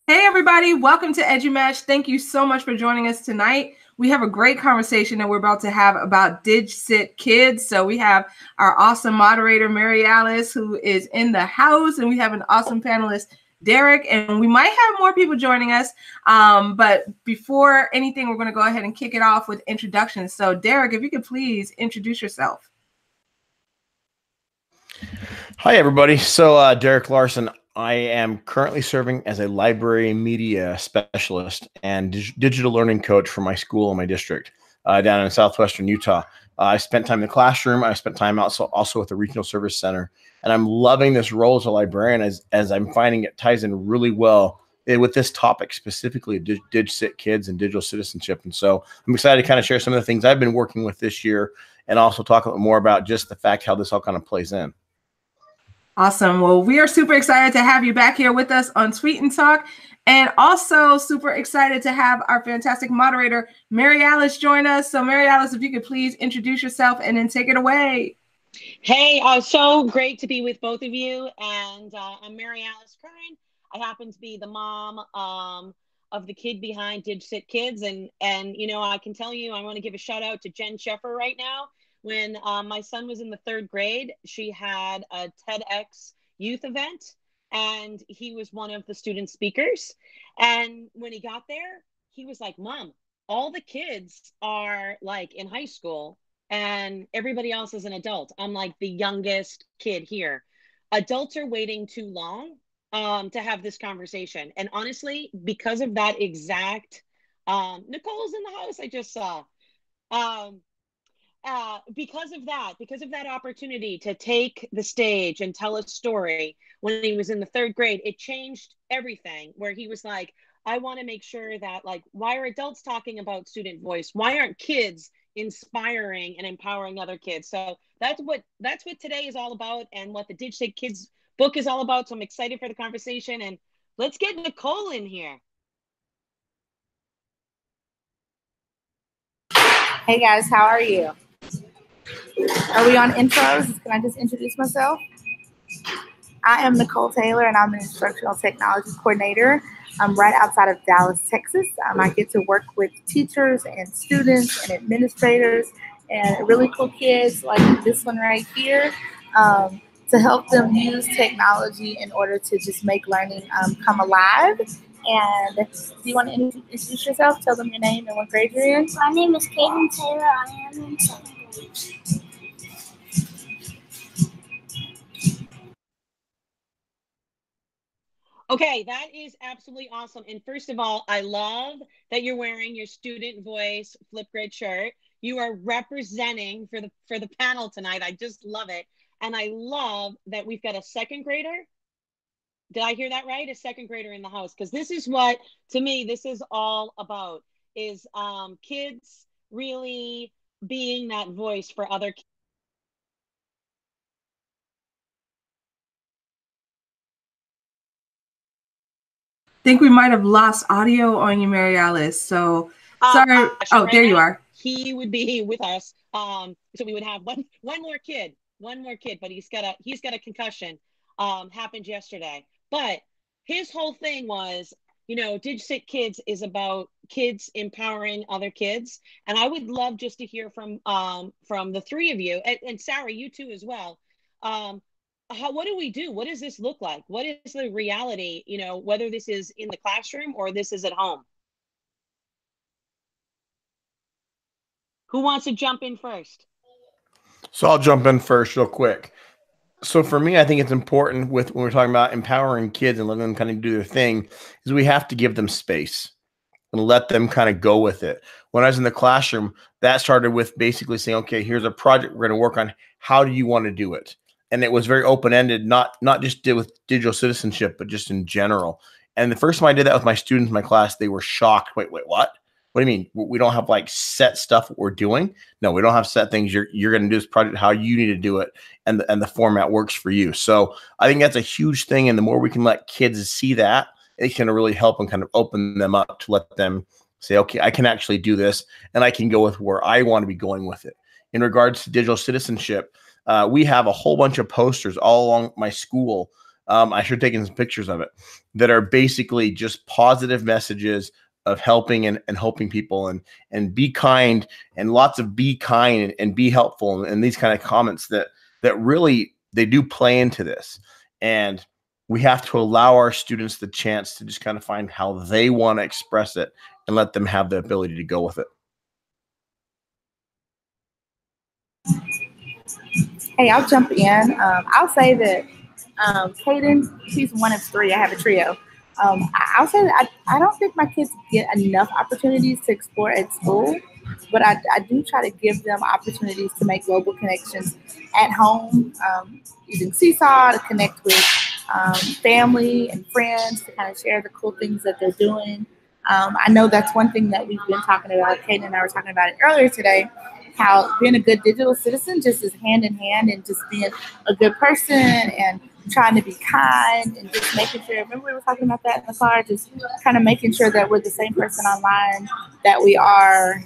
Hey everybody, welcome to EduMatch. Thank you so much for joining us tonight. We have a great conversation that we're about to have about DigCit Kids. So we have our awesome moderator, Marialice, who is in the house, and we have an awesome panelist, Derek, and we might have more people joining us. But before anything, we're going to go ahead and kick it off with introductions. So Derek, if you could please introduce yourself. Hi, everybody. So Derek Larson. I am currently serving as a library media specialist and digital learning coach for my school and my district down in southwestern Utah. I spent time in the classroom. I spent time also at the regional service center, and I'm loving this role as a librarian as I'm finding it ties in really well with this topic, specifically DigCit Kids and digital citizenship. And so I'm excited to kind of share some of the things I've been working with this year and also talk a little more about just the fact how this all kind of plays in. Awesome. Well, we are super excited to have you back here with us on Sweet and Talk, and also super excited to have our fantastic moderator, Marialice, join us. So Marialice, if you could please introduce yourself and then take it away. Hey, so great to be with both of you. And I'm Marialice Curran. I happen to be the mom of the kid behind DigCit Kids. And you know, I can tell you, I want to give a shout out to Jen Sheffer right now. When my son was in the 3rd grade, she had a TEDx youth event, and he was one of the student speakers. And when he got there, he was like, "Mom, all the kids are like in high school and everybody else is an adult. I'm like the youngest kid here. Adults are waiting too long to have this conversation." And honestly, because of that exact, Nicole's in the house, I just saw. Because of that opportunity to take the stage and tell a story when he was in the 3rd grade, it changed everything, where he was like, I want to make sure that, like, why are adults talking about student voice? Why aren't kids inspiring and empowering other kids? So that's what today is all about, and what the DigCit Kids book is all about. So I'm excited for the conversation, and let's get Nicole in here. Hey guys, how are you? Are we on intros? Can I just introduce myself? I am Nicole Taylor, and I'm an instructional technology coordinator. I'm right outside of Dallas, Texas. I get to work with teachers and students and administrators and really cool kids like this one right here to help them use technology in order to just make learning come alive. And do you want to introduce yourself? Tell them your name and what grade you're in. My name is Kaden Taylor. I am in 2nd grade. Okay, that is absolutely awesome. And first of all, I love that you're wearing your student voice Flipgrid shirt. You are representing for the panel tonight. I just love it. And I love that we've got a 2nd grader. Did I hear that right? A 2nd grader in the house. Because this is what, to me, this is all about, is kids really being that voice for other kids. I think we might have lost audio on you, Marialice. So sorry. Oh, there you are. He would be with us. So we would have one more kid, but he's got a concussion. Happened yesterday. But his whole thing was, you know, DigCit Kids is about kids empowering other kids. And I would love just to hear from the 3 of you, and Sarah, you too as well. What do we do? What does this look like? What is the reality, you know, whether this is in the classroom or this is at home? Who wants to jump in first? So I'll jump in first real quick. So for me, I think it's important when we're talking about empowering kids and letting them kind of do their thing, is we have to give them space and let them kind of go with it. When I was in the classroom, that started with basically saying, okay, here's a project we're going to work on. How do you want to do it? And it was very open-ended, not just with digital citizenship, but just in general. And the first time I did that with my students in my class, they were shocked. Wait, what? What do you mean? We don't have like set stuff we're doing? No, we don't have set things. You're going to do this project how you need to do it, and the format works for you. So I think that's a huge thing. And the more we can let kids see that, it can really help and kind of open them up to let them say, okay, I can actually do this, and I can go with where I want to be going with it. In regards to digital citizenship, we have a whole bunch of posters all along my school I should have taken some pictures of it, that are basically just positive messages of helping and helping people and be kind, and lots of be kind and be helpful, and these kind of comments that really, they do play into this. And we have to allow our students the chance to just kind of find how they want to express it and let them have the ability to go with it. Hey, I'll jump in. I'll say that Kaden, she's one of three. I have a trio. I'll say that I don't think my kids get enough opportunities to explore at school, but I do try to give them opportunities to make global connections at home, using Seesaw to connect with family and friends, to kind of share the cool things that they're doing. I know that's one thing that we've been talking about. Kaden and I were talking about it earlier today, how being a good digital citizen just is hand in hand, and just being a good person and trying to be kind and just making sure, remember we were talking about that in the car, just kind of making sure that we're the same person online that we are,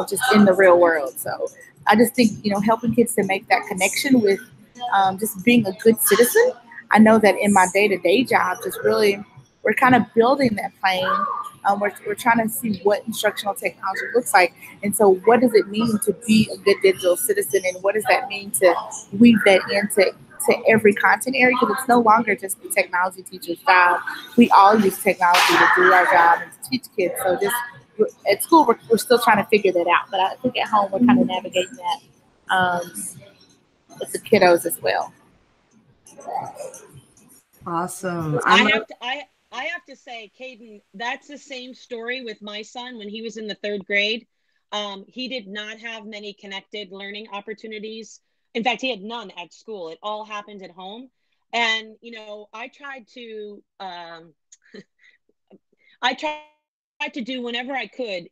just in the real world. So I just think, helping kids to make that connection with just being a good citizen. I know that in my day-to-day job, just really, we're kind of building that plane. We're trying to see what instructional technology looks like. And so what does it mean to be a good digital citizen? And what does that mean to weave that into every content area? Because it's no longer just the technology teacher's job. We all use technology to do our job and to teach kids. So just at school, we're still trying to figure that out. But I think at home, we're kind of navigating that with the kiddos as well. Awesome. I have to say, Caden, that's the same story with my son when he was in the 3rd grade. He did not have many connected learning opportunities. In fact, he had none at school. It all happened at home. And, I tried to, do whenever I could,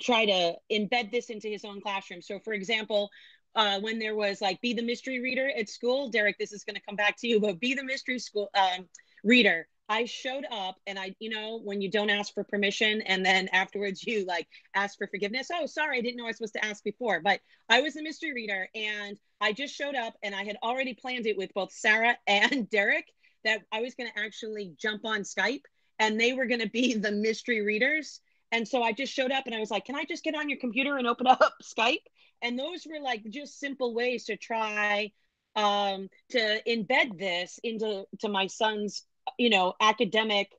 try to embed this into his own classroom. So for example, when there was like, be the mystery reader at school, Derek, this is going to come back to you, but be the mystery reader. I showed up, and when you don't ask for permission and then afterwards you like ask for forgiveness. Oh, sorry, I didn't know I was supposed to ask before, but I was the mystery reader, and I just showed up, and I had already planned it with both Sarah and Derek that I was going to actually jump on Skype and they were going to be the mystery readers. And so I just showed up and I was like, can I just get on your computer and open up Skype? And those were like just simple ways to try to embed this into my son's academic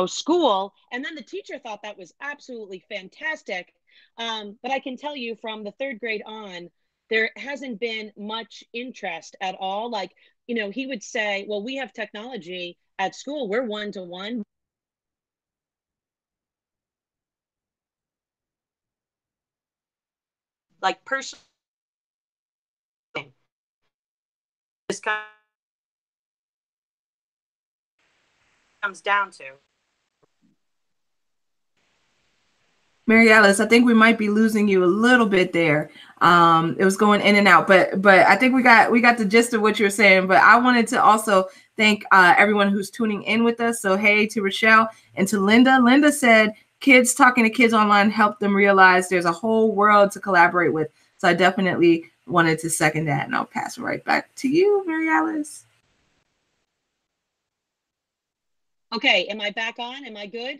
school. And then the teacher thought that was absolutely fantastic. But I can tell you from the 3rd grade on, there hasn't been much interest at all. Like, he would say, well, we have technology at school, we're one-to-one. Like personal, this comes down to. Marialice, I think we might be losing you a little bit there. It was going in and out, but I think we got the gist of what you were saying. But I wanted to also thank everyone who's tuning in with us. So hey to Rochelle and to Linda. Linda said, kids talking to kids online help them realize there's a whole world to collaborate with. So I definitely wanted to second that, and I'll pass it right back to you, Marialice. Okay, am I back on? Am I good?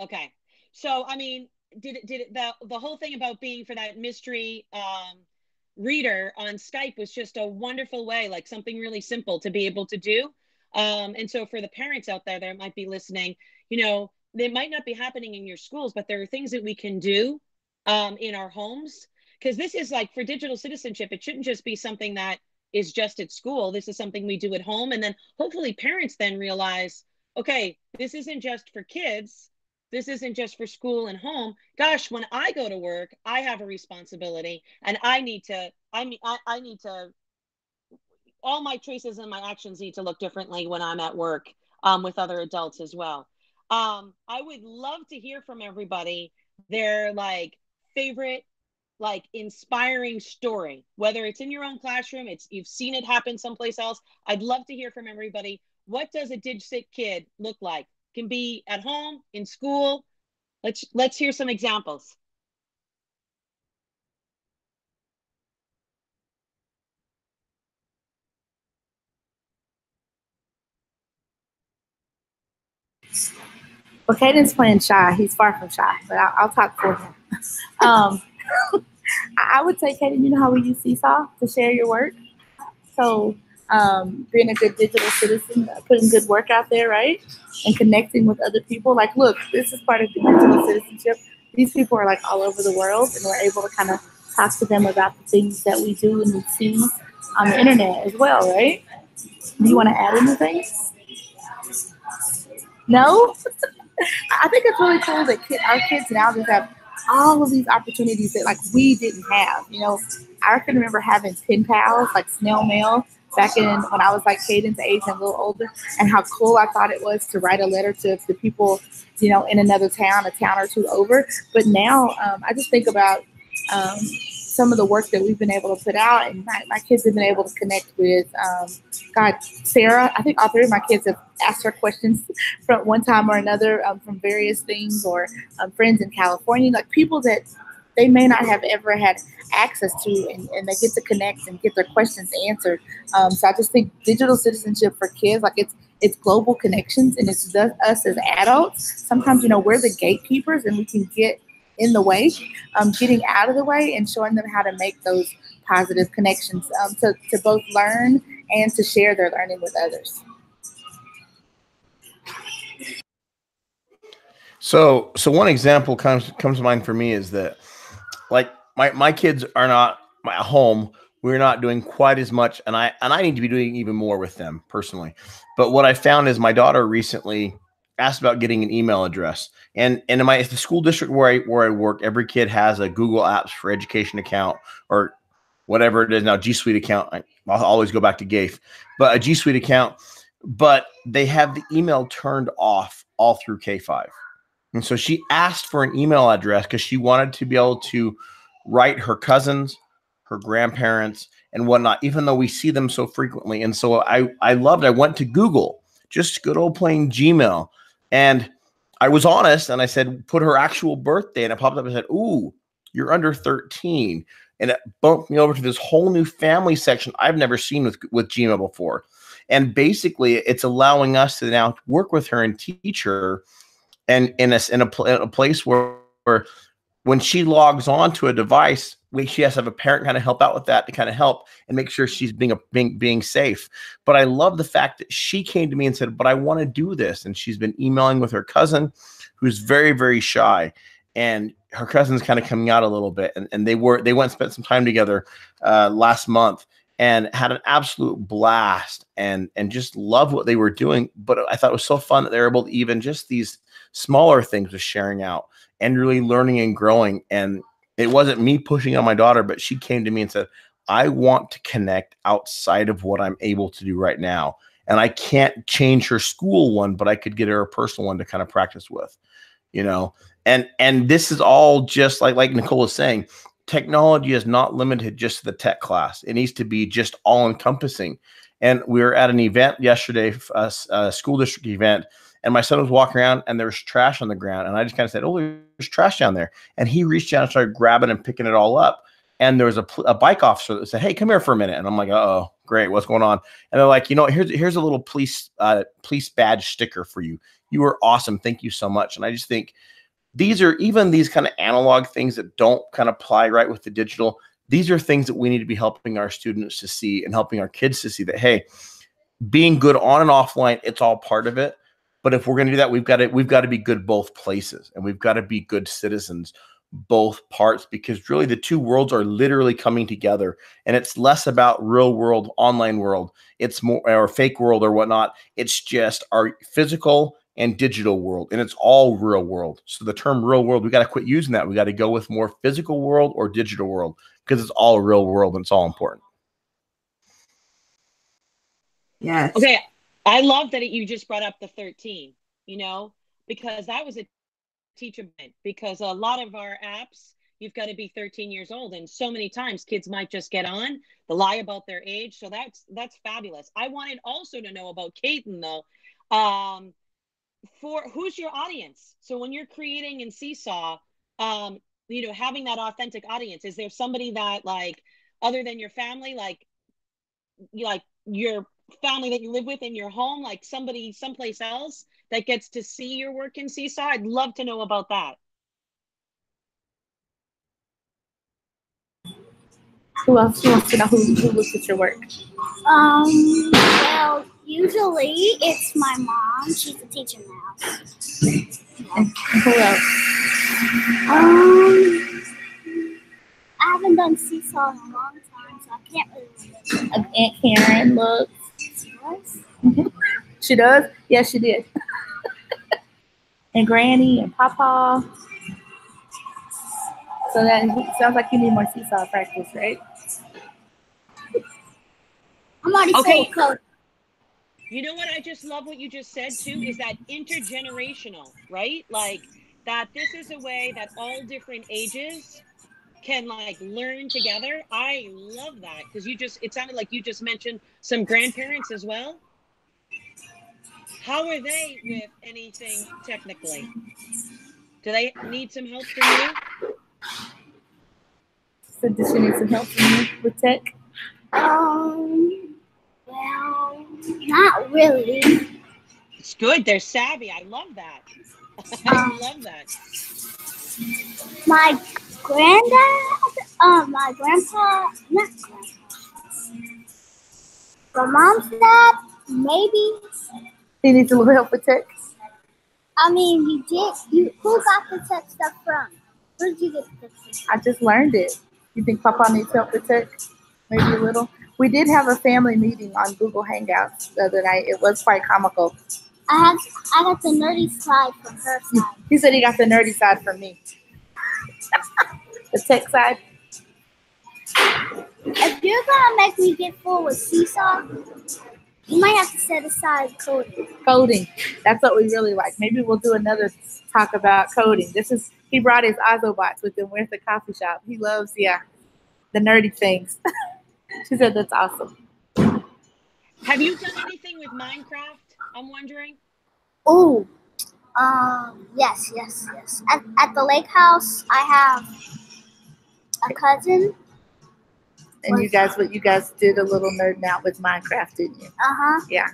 Okay. So, I mean, did the whole thing about being for that mystery reader on Skype was just a wonderful way, like something really simple to be able to do. And so for the parents out there that might be listening, they might not be happening in your schools, but there are things that we can do in our homes. Because this is like, for digital citizenship, it shouldn't just be something that is just at school. This is something we do at home. And then hopefully parents then realize, okay, this isn't just for kids. This isn't just for school and home. Gosh, when I go to work, I have a responsibility, and I need to, all my choices and my actions need to look differently when I'm at work with other adults as well. I would love to hear from everybody their like favorite, like inspiring story, whether it's in your own classroom, you've seen it happen someplace else. I'd love to hear from everybody. What does a DigCit kid look like? Can be at home, in school. Let's hear some examples. Well, Caden's playing shy. He's far from shy, but I'll talk for him. Um, I would say, Caden, you know how we use Seesaw to share your work? So being a good digital citizen, putting good work out there, right? And connecting with other people. Like, look, this is part of the digital citizenship. These people are like all over the world, and we're able to kind of talk to them about the things that we do and we see on the internet as well, right? Do you want to add anything? No? I think it's really cool that our kids now just have all of these opportunities that like we didn't have. You know, I can remember having pen pals, like snail mail, back in when I was like Caden's age and a little older, and how cool I thought it was to write a letter to the people, you know, in another town, a town or two over. But now I just think about some of the work that we've been able to put out, and my kids have been able to connect with, Sarah. I think all three of my kids have asked her questions from one time or another from various things, or friends in California, like people that they may not have ever had access to, and they get to connect and get their questions answered. So I just think digital citizenship for kids, like it's global connections, and it's us as adults. Sometimes, you know, we're the gatekeepers, and we can get in the way, getting out of the way and showing them how to make those positive connections, to both learn and to share their learning with others. So one example comes to mind for me is that, like, my kids are not at home. We're not doing quite as much, and I need to be doing even more with them personally. But what I found is my daughter recently asked about getting an email address, and in the school district where I work, every kid has a Google Apps for Education account, or whatever it is now, G Suite account. I'll always go back to GAIF, but a G Suite account. But they have the email turned off all through K5. And so she asked for an email address because she wanted to be able to write her cousins, her grandparents, and whatnot, even though we see them so frequently. And so I went to Google, just good old plain Gmail. And I was honest, and I said, put her actual birthday, and it popped up and said, ooh, you're under 13. And it bumped me over to this whole new family section I've never seen with Gmail before. And basically, it's allowing us to now work with her and teach her, and in a place where when she logs on to a device, she has to have a parent kind of help out with that to kind of help and make sure she's being safe. But I love the fact that she came to me and said, but I want to do this. And she's been emailing with her cousin, who's very, very shy. And her cousin's kind of coming out a little bit. And they went and spent some time together last month and had an absolute blast and just love what they were doing. But I thought it was so fun that they were able to even just these smaller things with sharing out and really learning and growing. And it wasn't me pushing on my daughter, but she came to me and said, I want to connect outside of what I'm able to do right now. And I can't change her school one, but I could get her a personal one to kind of practice with, you know? And this is all just like Nicole was saying, technology is not limited just to the tech class. It needs to be just all encompassing. And we were at an event yesterday, a school district event, and my son was walking around and there was trash on the ground. And I just kind of said, oh, there's trash down there. And he reached down and started grabbing and picking it all up. And there was a bike officer that said, hey, come here for a minute. And I'm like, uh-oh, great. What's going on? And they're like, you know, here's a little police badge sticker for you. You were awesome. Thank you so much. And I just think these kind of analog things that don't kind of apply right with the digital. These are things that we need to be helping our students to see and helping our kids to see that, hey, being good on and offline, it's all part of it. But if we're going to do that, we've got to be good both places, and we've got to be good citizens both parts, because really the two worlds are literally coming together, and it's less about real world, online world. It's more, or fake world or whatnot. It's just our physical and digital world, and it's all real world. So the term real world, we got to quit using that. We got to go with more physical world or digital world, because it's all real world and it's all important. Yes. Okay. I love that you just brought up the 13, you know, because that was a teacher event, because a lot of our apps, you've got to be 13 years old. And so many times kids might just get on, they lie about their age. So that's fabulous. I wanted also to know about Caden though. For who's your audience? So when you're creating in Seesaw, you know, having that authentic audience, is there somebody that, like, other than your family, like your family that you live with in your home, like somebody someplace else that gets to see your work in Seesaw? I'd love to know about that. Who else wants to know who looks at your work? Well, usually it's my mom. She's a teacher now. And who else? I haven't done Seesaw in a long time, so I can't really remember. Aunt Karen looks. She was? She does? Yes, she did. And Granny and Papa. So that sounds like you need more Seesaw practice, right? I'm already Okay. full of code. You know what? I just love what you just said too, is that intergenerational, right? Like that this is a way that all different ages can like learn together. I love that because it sounded like you just mentioned some grandparents as well. How are they with anything technically? Do they need some help from you? So does she need some help from you with tech? Well, not really. It's good. They're savvy. I love that. I love that. My granddad, my grandpa, not grandpa. My mom's dad, maybe. He needs a little help with tech. I mean, who got the tech stuff from? Where did you get the tech stuff I just learned it. You think Papa needs help with tech? Maybe a little. We did have a family meeting on Google Hangouts the other night. It was quite comical. I got the nerdy side from her side. He said he got the nerdy side from me. The tech side. If you're gonna make me get full with Seesaw, you might have to set aside coding. Coding. That's what we really like. Maybe we'll do another talk about coding. He brought his Ozobots with him. We're at the coffee shop. He loves, the nerdy things. She said that's awesome. Have you done anything with Minecraft? I'm wondering. Oh, yes. At the lake house, I have a cousin. And you guys did a little nerding out with Minecraft, didn't you? Yeah.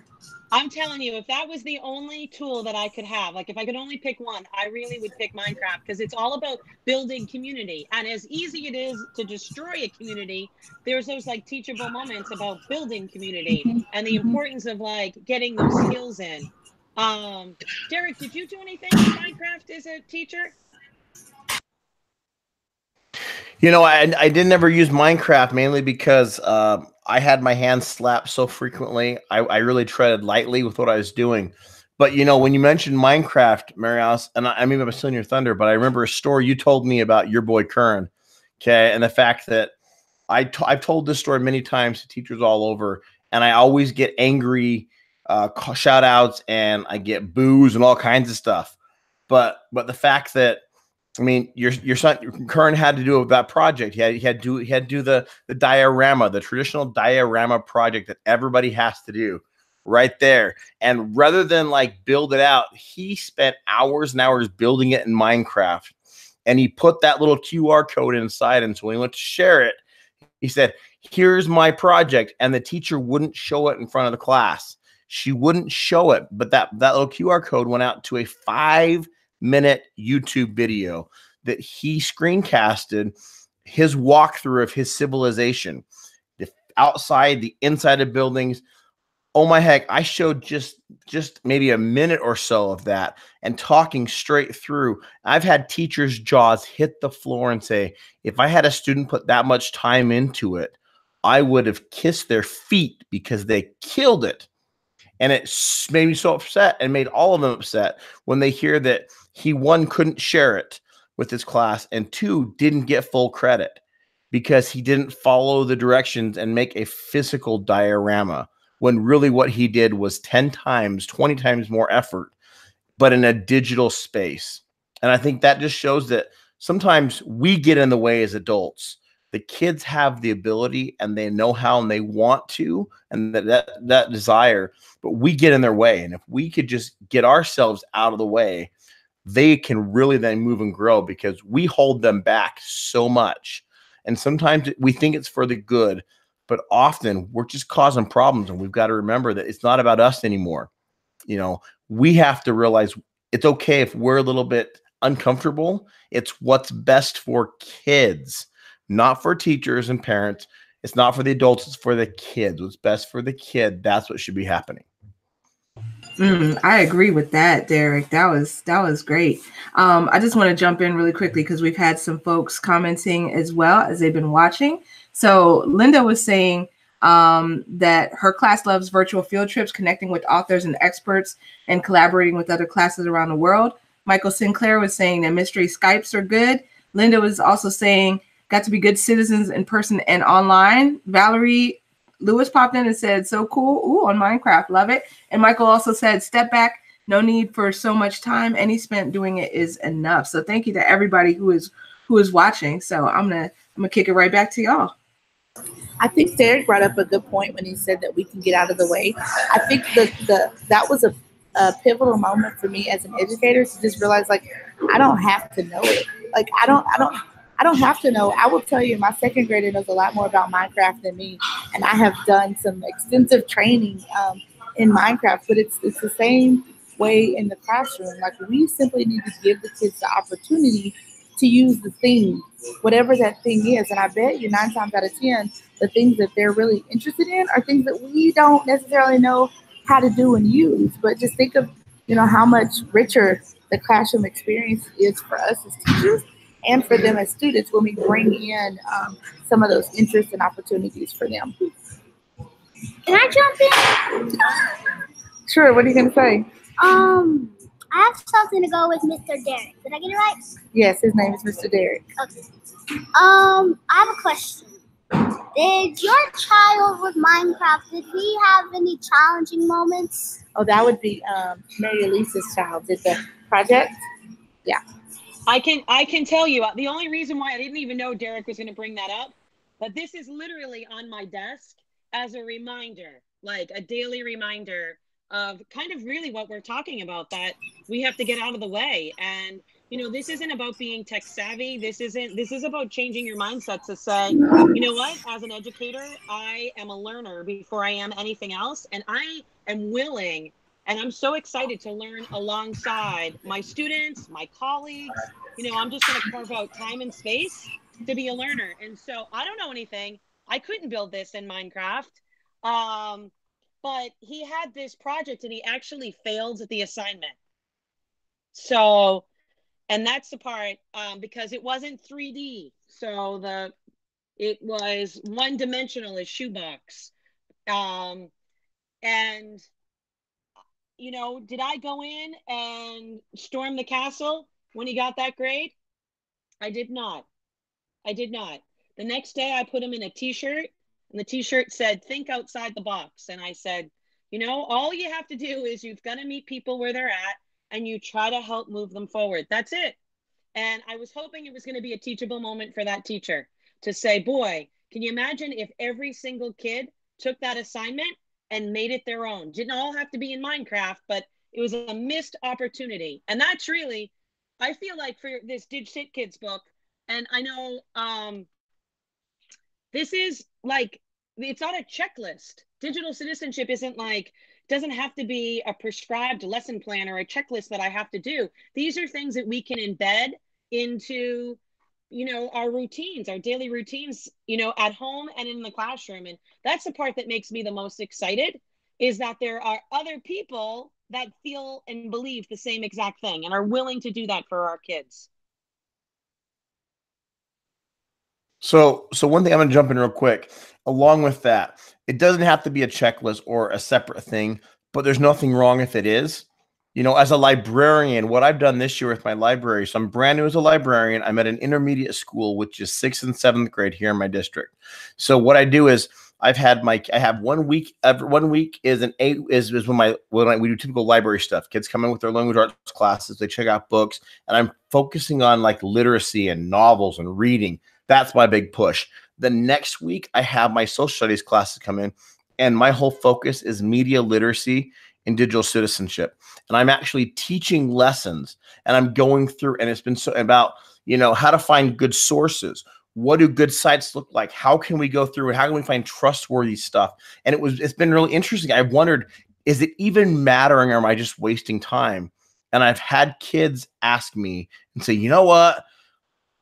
I'm telling you, if that was the only tool that I could have, like if I could only pick one, I really would pick Minecraft because it's all about building community. And as easy it is to destroy a community, there's those like teachable moments about building community and the importance of like getting those skills in. Derek, did you do anything with Minecraft as a teacher? You know, I didn't ever use Minecraft mainly because I had my hands slapped so frequently. I really treaded lightly with what I was doing. But, you know, when you mentioned Minecraft, Marialice, and I mean, I'm stealing your thunder, but I remember a story you told me about your boy Curran, okay, and the fact that I've told this story many times to teachers all over, and I always get angry shout outs and I get boos and all kinds of stuff. But the fact that, I mean, your son Curran had to do that project. He had to do the diorama, the traditional diorama project that everybody has to do right there. And rather than like build it out, he spent hours and hours building it in Minecraft. And he put that little QR code inside. And so when he went to share it, he said, "Here's my project." And the teacher wouldn't show it in front of the class. She wouldn't show it. But that little QR code went out to a 5-minute YouTube video that he screencasted his walkthrough of his civilization, the outside, the inside of buildings. Oh my heck, I showed just maybe a minute or so of that and talking straight through. I've had teachers' jaws hit the floor and say, if I had a student put that much time into it, I would have kissed their feet because they killed it. And it made me so upset and made all of them upset when they hear that he, one, couldn't share it with his class, and two, didn't get full credit because he didn't follow the directions and make a physical diorama, when really what he did was 10 times, 20 times more effort, but in a digital space. And I think that just shows that sometimes we get in the way as adults. The kids have the ability and they know how and they want to, and that desire, but we get in their way. And if we could just get ourselves out of the way, they can really then move and grow because we hold them back so much. And sometimes we think it's for the good, but often we're just causing problems, and we've got to remember that it's not about us anymore. We have to realize it's okay if we're a little bit uncomfortable. It's what's best for kids, not for teachers and parents. It's not for the adults, it's for the kids. What's best for the kid, that's what should be happening. I agree with that, Derek. That was great. I just want to jump in really quickly because we've had some folks commenting as well as they've been watching. So Linda was saying that her class loves virtual field trips, connecting with authors and experts, and collaborating with other classes around the world. Michael Sinclair was saying that mystery Skypes are good. Linda was also saying, got to be good citizens in person and online. Valerie Lewis popped in and said, so cool. Ooh, on Minecraft, love it. And Michael also said, step back, no need for so much time. Any spent doing it is enough. So thank you to everybody who is watching. So I'm gonna kick it right back to y'all. I think Derek brought up a good point when he said that we can get out of the way. I think that was a pivotal moment for me as an educator to just realize, like, I don't have to know it. Like, I don't have to know. I will tell you, my second grader knows a lot more about Minecraft than me, and I have done some extensive training in Minecraft, but it's the same way in the classroom. Like, we simply need to give the kids the opportunity to use the thing, whatever that thing is. And I bet you 9 times out of 10, the things that they're really interested in are things that we don't necessarily know how to do and use. But just think of, how much richer the classroom experience is for us as teachers and for them as students when we bring in some of those interests and opportunities for them. Can I jump in? Sure, what are you going to say? I have something to go with Mr. Derek. Did I get it right? Yes, his name is Mr. Derek. Okay. I have a question. Did your child with Minecraft, did he have any challenging moments? Oh, that would be Marialice's child. Did the project? Yeah. I can tell you the only reason why I didn't even know Derek was going to bring that up, but this is literally on my desk as a reminder, like a daily reminder of kind of really what we're talking about, that we have to get out of the way. And this isn't about being tech savvy. This is about changing your mindset to say, you know what, as an educator, I am a learner before I am anything else, and I am willing. And I'm so excited to learn alongside my students, my colleagues. I'm just going to carve out time and space to be a learner. And so I don't know anything. I couldn't build this in Minecraft. But he had this project and he actually failed the assignment. So, and that's the part, because it wasn't 3D. So it was one-dimensional as shoebox. And did I go in and storm the castle when he got that grade? I did not. The next day I put him in a t-shirt, and the t-shirt said, think outside the box. And I said, all you have to do is you've got to meet people where they're at and you try to help move them forward. That's it. And I was hoping it was going to be a teachable moment for that teacher to say, boy, can you imagine if every single kid took that assignment and made it their own? Didn't all have to be in Minecraft, but it was a missed opportunity. And that's really, I feel like, for this DigCit Kids book, and I know this is like, it's not a checklist. Digital citizenship doesn't have to be a prescribed lesson plan or a checklist that I have to do. These are things that we can embed into, our routines, our daily routines, at home and in the classroom. And that's the part that makes me the most excited, is that there are other people that feel and believe the same exact thing and are willing to do that for our kids. So one thing I'm going to jump in real quick. Along with that, it doesn't have to be a checklist or a separate thing, but there's nothing wrong if it is. As a librarian, what I've done this year with my library, so I'm brand new as a librarian. I'm at an intermediate school, which is 6th and 7th grade here in my district. So what I do is I have 1 week. Every 1 week is when we do typical library stuff. Kids come in with their language arts classes. They check out books, and I'm focusing on like literacy and novels and reading. That's my big push. The next week, I have my social studies classes come in, and my whole focus is media literacy and digital citizenship. And I'm actually teaching lessons, and I'm going through, and it's been so about, how to find good sources. what do good sites look like? How can we go through it? How can we find trustworthy stuff? And it's been really interesting. I've wondered, is it even mattering, or am I just wasting time? And I've had kids ask me and say, you know what?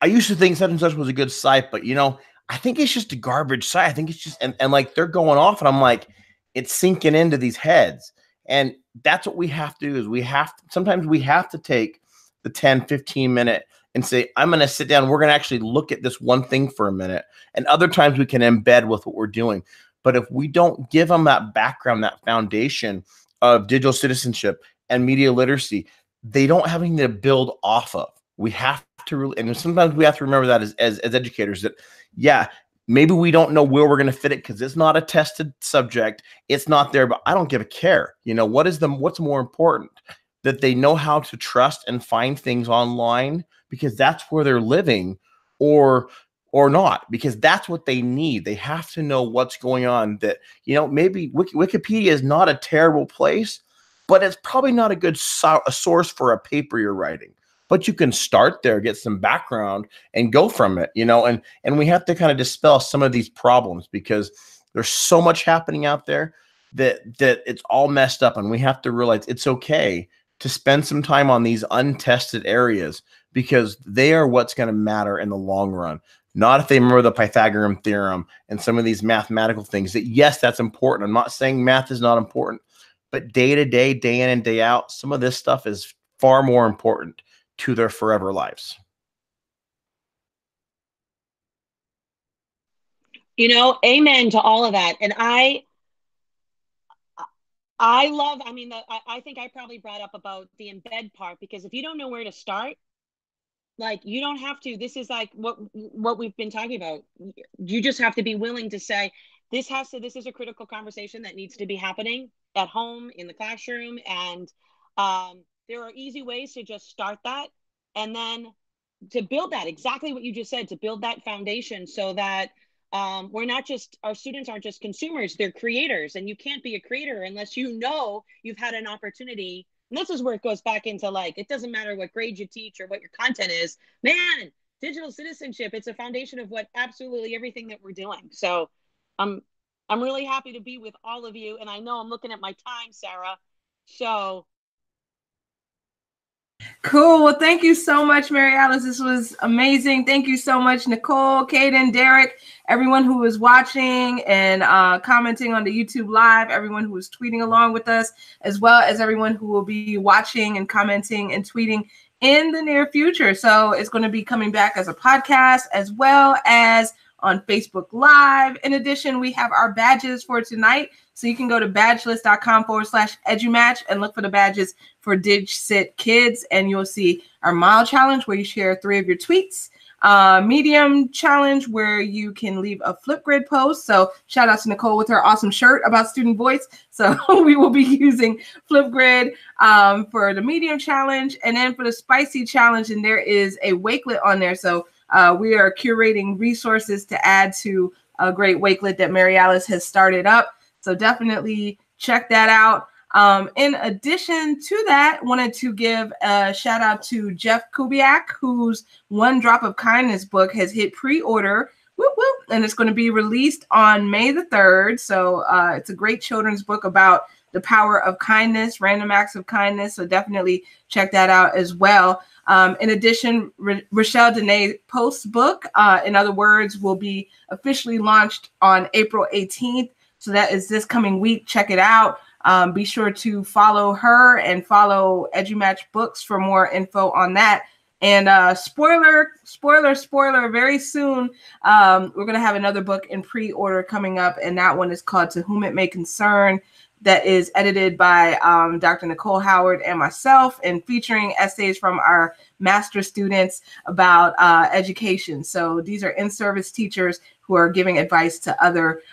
I used to think such and such was a good site, but I think it's just a garbage site. I think it's just, and like they're going off, and I'm like, it's sinking into these heads. And that's what we have to do, is sometimes we have to take the 10, 15 minute and say, I'm going to sit down. We're going to actually look at this one thing for a minute. And other times we can embed with what we're doing. But if we don't give them that background, that foundation of digital citizenship and media literacy, they don't have anything to build off of. We have to really, and sometimes we have to remember that as educators, that, yeah, maybe we don't know where we're going to fit it because it's not a tested subject. It's not there, but I don't give a care. What's more important? That they know how to trust and find things online, because that's where they're living, or not, because that's what they need. They have to know what's going on. That, maybe Wikipedia is not a terrible place, but it's probably not a good source for a paper you're writing. But you can start there, get some background, and go from it, and we have to kind of dispel some of these problems, because there's so much happening out there that it's all messed up, and we have to realize it's okay to spend some time on these untested areas, because they are what's going to matter in the long run. Not if they remember the Pythagorean theorem and some of these mathematical things. That, yes, that's important. I'm not saying math is not important, but day to day, day in and day out, some of this stuff is far more important to their forever lives. Amen to all of that. And I love, I think I probably brought up about the embed part, because if you don't know where to start, like, you don't have to, this is like what we've been talking about. You just have to be willing to say, this is a critical conversation that needs to be happening at home, in the classroom. And there are easy ways to just start that. And then to build that, exactly what you just said, to build that foundation, so that our students aren't just consumers, they're creators. And you can't be a creator unless you've had an opportunity. And this is where it goes back into, like, it doesn't matter what grade you teach or what your content is, man, digital citizenship, it's a foundation of what absolutely everything that we're doing. So I'm really happy to be with all of you. And I know I'm looking at my time, Sarah. So cool. Well, thank you so much, Marialice. This was amazing. Thank you so much, Nicole, Kaden, Derek, everyone who was watching and commenting on the YouTube Live, everyone who was tweeting along with us, as well as everyone who will be watching and commenting and tweeting in the near future. So it's going to be coming back as a podcast, as well as on Facebook Live. In addition, we have our badges for tonight. So you can go to badgelist.com/edumatch and look for the badges for DigCit Kids. And you'll see our Mile Challenge, where you share 3 of your tweets. Medium Challenge, where you can leave a Flipgrid post. So shout out to Nicole with her awesome shirt about student voice. So we will be using Flipgrid for the Medium Challenge. And then for the Spicy Challenge, and there is a Wakelet on there. So we are curating resources to add to a great Wakelet that Marialice has started up. So definitely check that out. In addition to that, wanted to give a shout out to Jeff Kubiak, whose One Drop of Kindness book has hit pre-order. Whoop, whoop, and it's going to be released on May the 3rd. So it's a great children's book about the power of kindness, random acts of kindness. So definitely check that out as well. In addition, Rochelle Danae Post's book, In Other Words, will be officially launched on April 18th. So that is this coming week. Check it out. Be sure to follow her and follow EduMatch Books for more info on that. And spoiler, very soon, we're going to have another book in pre-order coming up. And that one is called To Whom It May Concern. That is edited by Dr. Nicole Howard and myself, and featuring essays from our master students about education. So these are in-service teachers who are giving advice to other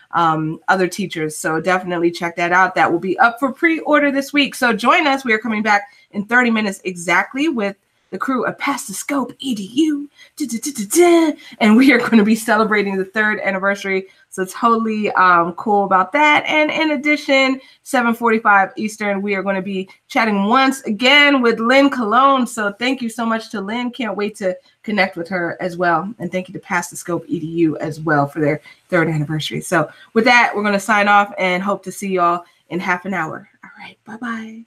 teachers. So definitely check that out. That will be up for pre-order this week. So join us. We are coming back in 30 minutes exactly with the crew of Pass the Scope EDU. And we are going to be celebrating the 3rd anniversary. So totally cool about that. And in addition, 7:45 Eastern, we are going to be chatting once again with Lynn Cologne. So thank you so much to Lynn. Can't wait to connect with her as well. And thank you to Pass the Scope EDU as well for their 3rd anniversary. So with that, we're going to sign off and hope to see y'all in half an hour. All right. Bye-bye.